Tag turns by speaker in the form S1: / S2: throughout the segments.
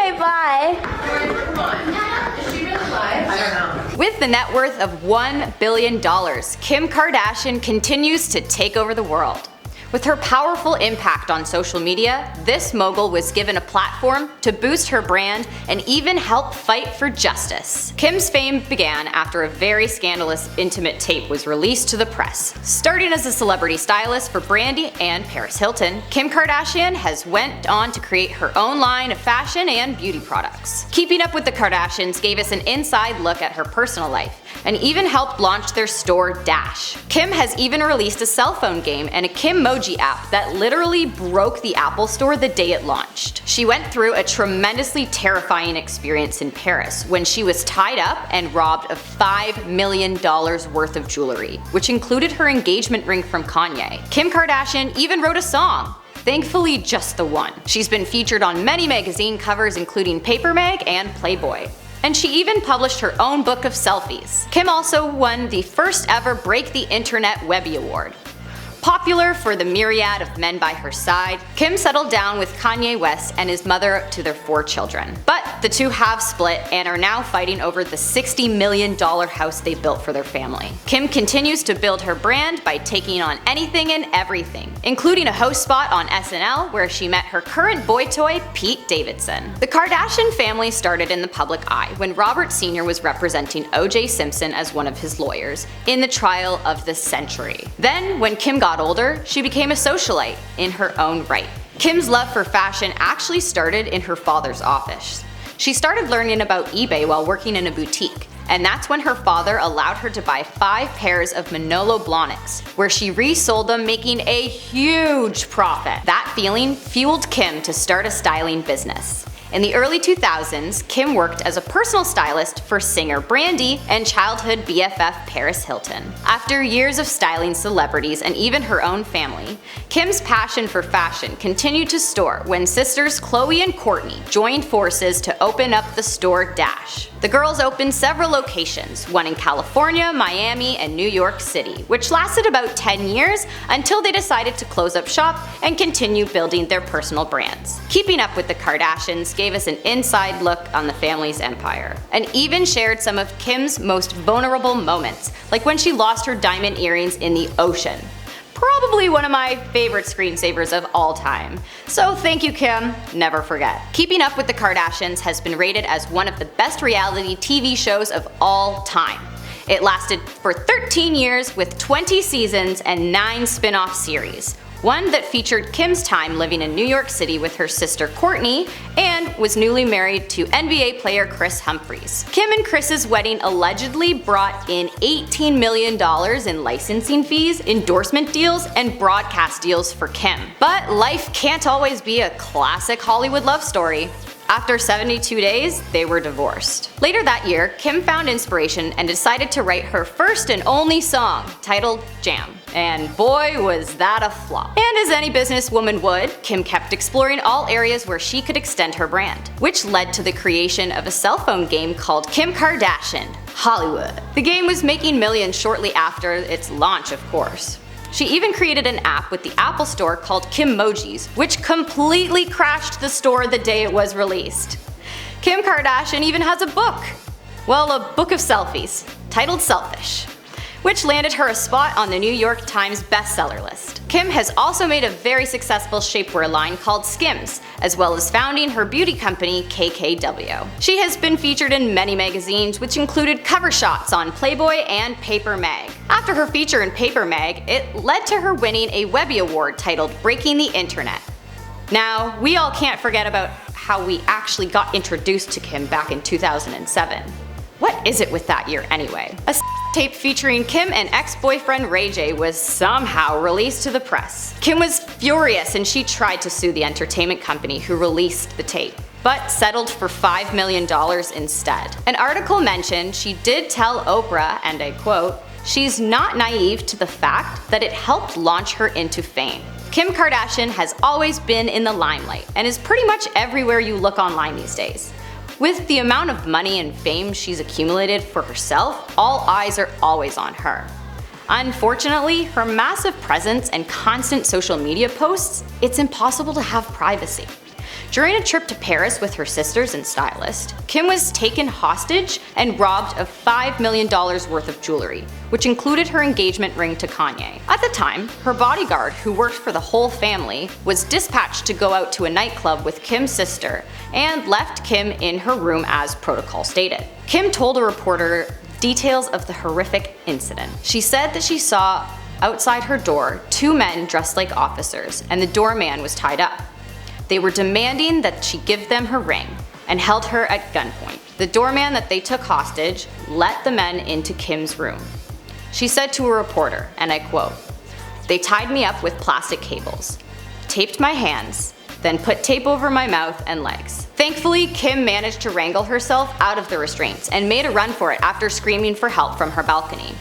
S1: Okay, bye.
S2: Come on. Is she really live? I don't know.
S3: With the net worth of $1 billion, Kim Kardashian continues to take over the world. With her powerful impact on social media, this mogul was given a platform to boost her brand and even help fight for justice. Kim's fame began after a very scandalous intimate tape was released to the press. Starting as a celebrity stylist for Brandy and Paris Hilton, Kim Kardashian has went on to create her own line of fashion and beauty products. Keeping Up with the Kardashians gave us an inside look at her personal life and even helped launch their store Dash. Kim has even released a cell phone game and a Kimmoji app that literally broke the Apple Store the day it launched. She went through a tremendously terrifying experience in Paris when she was tied up and robbed of $5 million worth of jewelry, which included her engagement ring from Kanye. Kim Kardashian even wrote a song. Thankfully, just the one. She's been featured on many magazine covers including Paper Mag and Playboy. And she even published her own book of selfies. Kim also won the first ever Break the Internet Webby Award. Popular for the myriad of men by her side, Kim settled down with Kanye West and is mother to their 4 children. But the two have split and are now fighting over the $60 million house they built for their family. Kim continues to build her brand by taking on anything and everything, including a host spot on SNL where she met her current boy toy, Pete Davidson. The Kardashian family started in the public eye when Robert Sr. was representing O.J. Simpson as one of his lawyers in the trial of the century. Then, when Kim got older, she became a socialite in her own right. Kim's love for fashion actually started in her father's office. She started learning about eBay while working in a boutique, and that's when her father allowed her to buy 5 pairs of Manolo Blahniks, where she resold them, making a huge profit. That feeling fueled Kim to start a styling business. In the early 2000s, Kim worked as a personal stylist for singer Brandy and childhood BFF Paris Hilton. After years of styling celebrities and even her own family, Kim's passion for fashion continued to soar when sisters Khloe and Kourtney joined forces to open up the store Dash. The girls opened several locations, one in California, Miami, and New York City, which lasted about 10 years until they decided to close up shop and continue building their personal brands. Keeping Up with the Kardashians gave us an inside look on the family's empire, and even shared some of Kim's most vulnerable moments, like when she lost her diamond earrings in the ocean. Probably one of my favorite screensavers of all time. So thank you, Kim, never forget. Keeping Up with the Kardashians has been rated as one of the best reality TV shows of all time. It lasted for 13 years with 20 seasons and 9 spin-off series. One that featured Kim's time living in New York City with her sister Kourtney and was newly married to NBA player Kris Humphries. Kim and Kris's wedding allegedly brought in $18 million in licensing fees, endorsement deals, and broadcast deals for Kim. But life can't always be a classic Hollywood love story. After 72 days, they were divorced. Later that year, Kim found inspiration and decided to write her first and only song, titled Jam. And boy, was that a flop. And as any businesswoman would, Kim kept exploring all areas where she could extend her brand, which led to the creation of a cell phone game called Kim Kardashian Hollywood. The game was making millions shortly after its launch, of course. She even created an app with the Apple Store called Kimmojis, which completely crashed the store the day it was released. Kim Kardashian even has a book. Well, a book of selfies, titled Selfish, which landed her a spot on the New York Times bestseller list. Kim has also made a very successful shapewear line called Skims, as well as founding her beauty company KKW. She has been featured in many magazines, which included cover shots on Playboy and Paper Mag. After her feature in Paper Mag, it led to her winning a Webby Award titled Breaking the Internet. Now, we all can't forget about how we actually got introduced to Kim back in 2007. What is it with that year anyway? A tape featuring Kim and ex-boyfriend Ray J was somehow released to the press. Kim was furious and she tried to sue the entertainment company who released the tape, but settled for $5 million instead. An article mentioned she did tell Oprah, and I quote, "She's not naive to the fact that it helped launch her into fame." Kim Kardashian has always been in the limelight and is pretty much everywhere you look online these days. With the amount of money and fame she's accumulated for herself, all eyes are always on her. Unfortunately, her massive presence and constant social media posts, it's impossible to have privacy. During a trip to Paris with her sisters and stylist, Kim was taken hostage and robbed of $5 million worth of jewelry, which included her engagement ring to Kanye. At the time, her bodyguard, who worked for the whole family, was dispatched to go out to a nightclub with Kim's sister and left Kim in her room as protocol stated. Kim told a reporter details of the horrific incident. She said that she saw outside her door 2 men dressed like officers, and the doorman was tied up. They were demanding that she give them her ring and held her at gunpoint. The doorman that they took hostage let the men into Kim's room. She said to a reporter, and I quote, "They tied me up with plastic cables, taped my hands, then put tape over my mouth and legs." Thankfully, Kim managed to wrangle herself out of the restraints and made a run for it after screaming for help from her balcony.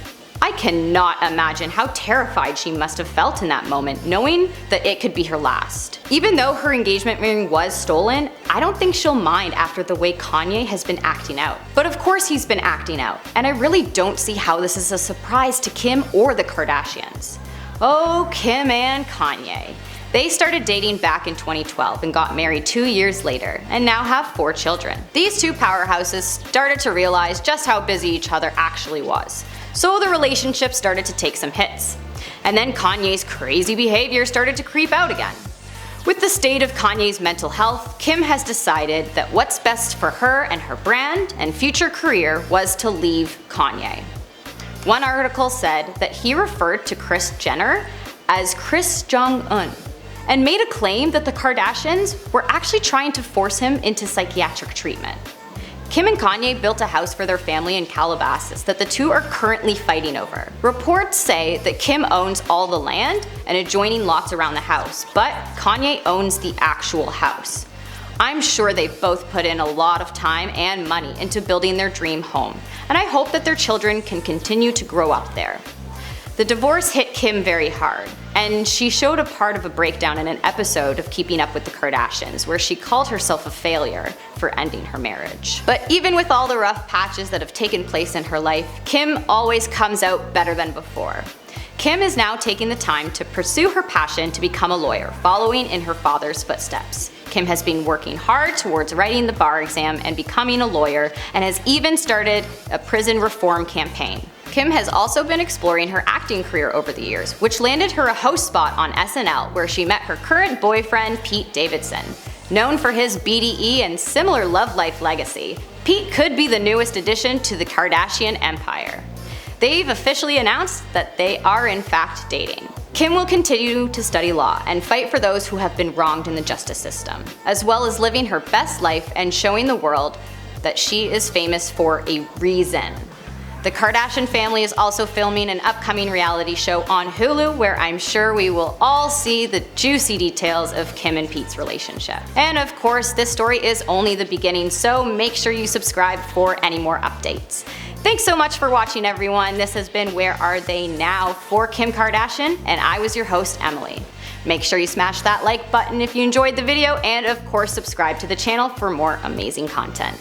S3: I cannot imagine how terrified she must have felt in that moment, knowing that it could be her last. Even though her engagement ring was stolen, I don't think she'll mind after the way Kanye has been acting out. But of course he's been acting out, and I really don't see how this is a surprise to Kim or the Kardashians. Oh, Kim and Kanye. They started dating back in 2012 and got married 2 years later, and now have 4 children. These 2 powerhouses started to realize just how busy each other actually was. So the relationship started to take some hits. And then Kanye's crazy behavior started to creep out again. With the state of Kanye's mental health, Kim has decided that what's best for her and her brand and future career was to leave Kanye. One article said that he referred to Kris Jenner as Kris Jong-un and made a claim that the Kardashians were actually trying to force him into psychiatric treatment. Kim and Kanye built a house for their family in Calabasas that the 2 are currently fighting over. Reports say that Kim owns all the land and adjoining lots around the house, but Kanye owns the actual house. I'm sure they've both put in a lot of time and money into building their dream home, and I hope that their children can continue to grow up there. The divorce hit Kim very hard, and she showed a part of a breakdown in an episode of Keeping Up with the Kardashians where she called herself a failure for ending her marriage. But even with all the rough patches that have taken place in her life, Kim always comes out better than before. Kim is now taking the time to pursue her passion to become a lawyer, following in her father's footsteps. Kim has been working hard towards writing the bar exam and becoming a lawyer, and has even started a prison reform campaign. Kim has also been exploring her acting career over the years, which landed her a host spot on SNL where she met her current boyfriend Pete Davidson. Known for his BDE and similar love life legacy, Pete could be the newest addition to the Kardashian empire. They've officially announced that they are in fact dating. Kim will continue to study law and fight for those who have been wronged in the justice system, as well as living her best life and showing the world that she is famous for a reason. The Kardashian family is also filming an upcoming reality show on Hulu where I'm sure we will all see the juicy details of Kim and Pete's relationship. And of course, this story is only the beginning, so make sure you subscribe for any more updates. Thanks so much for watching, everyone. This has been Where Are They Now for Kim Kardashian, and I was your host, Emily. Make sure you smash that like button if you enjoyed the video, and of course subscribe to the channel for more amazing content.